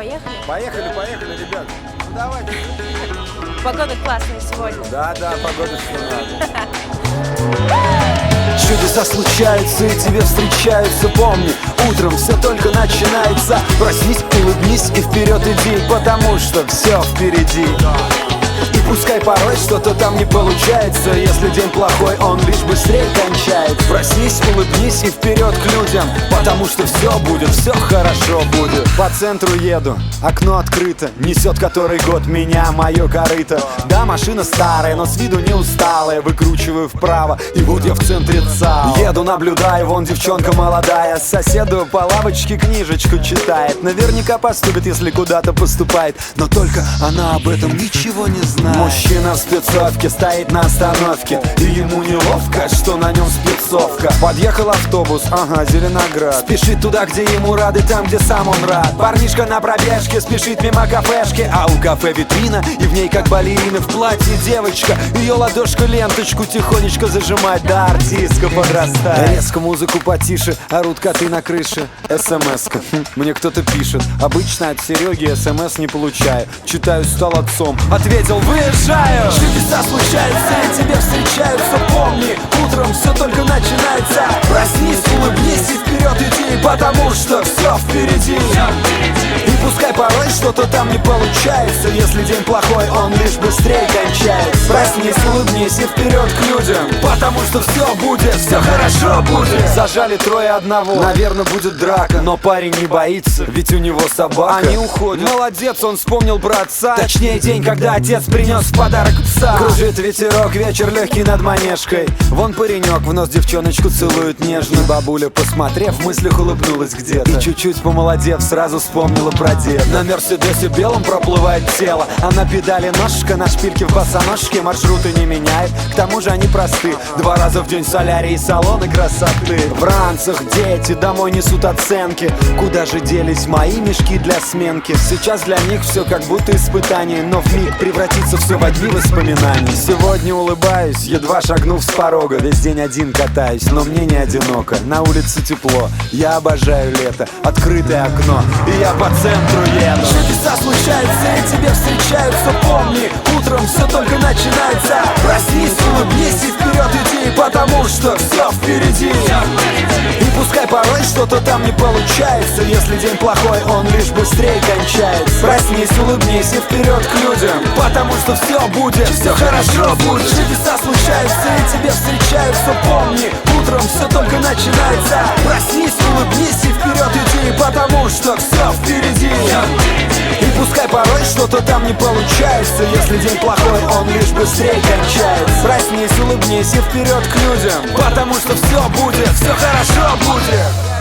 поехали? Поехали, ребят. Ну давайте. Погода классная сегодня. Да, погода что надо. Чудеса случаются и тебе встречаются, помни, утром все только начинается. Проснись, улыбнись и вперед иди, потому что все впереди. И пускай порой что-то там не получается, если день плохой, он лишь быстрее кончает. Проснись, улыбнись и вперед к людям, потому что все будет, все хорошо будет. По центру еду, окно открыто, несет который год меня мое корыто. Да, машина старая, но с виду не усталая, выкручиваю вправо, и вот я в центре ЦАО. Еду, наблюдаю, вон девчонка молодая, соседу по лавочке книжечку читает. Наверняка поступит, если куда-то поступает, но только она об этом ничего не знает. Мужчина в спецовке стоит на остановке, и ему неловко, что на нем спецовка. Подъехал автобус, ага, Зеленоград. Спешит туда, где ему рады, там, где сам он рад. Парнишка на пробежке спешит мимо кафешки, а у кафе витрина, и в ней как балерина в платье девочка. Ее ладошка ленточку тихонечко зажимает, да артистка подрастает. Резко музыку потише, орут коты на крыше. СМС-ка, мне кто-то пишет. Обычно от Сереги СМС не получаю. Читаю, стал отцом, ответил, выезжаю. Чудеса случаются и тебе встречаются, помни, утром все только начинается. Проснись, улыбнись и вперед иди, потому что все впереди. И пускай порой что-то там не получается, если день плохой, он лишь быстрее кончается. Проснись, улыбнись и вперед к людям, потому что все будет, все хорошо будет. Зажали трое одного, наверное будет драка, но парень не боится, ведь у него собака. Они уходят, молодец, он вспомнил про отца. Точнее день, когда отец принес в подарок пса. Кружит ветерок, вечер легкий над манежкой. Вон паренек в нос девчоночку целует нежно. Бабуля, посмотрев, в мыслях улыбнулась где-то, и чуть-чуть помолодев, сразу вспомнила про деда. На Мерседесе белом проплывает тело, а на педали ножка, на шпильке в босоножке. Маршруты не меняет, к тому же они просты. 2 раза в день солярий и салоны красоты. В ранцах дети домой несут оценки. Куда же делись мои мешки для сменки? Сейчас для них все как будто испытание, но вмиг превратится все в одни воспоминания. Сегодня улыбаюсь, едва шагнув с порога. Весь день один катаюсь, но мне не одиноко. На улице тепло, я обожаю лето. Открытое окно, и я по центру еду. Чудеса случаются и тебе встречаются, помни, утром все только начинается. Проснись, улыбнись и вперед иди, потому что все впереди. И пускай порой что-то там не получается, если день плохой, он лишь быстрее кончается. Проснись, улыбнись и вперед к людям, потому что все будет, все хорошо будет. Чудеса случаются и тебе встречаются, помни, утром все только начинается. Проснись, улыбнись и вперед иди, потому что все впереди. И пускай порой что-то там не получается, если день плохой, он лишь быстрее кончается. Проснись, улыбнись и вперед к людям, потому что все будет, все хорошо будет.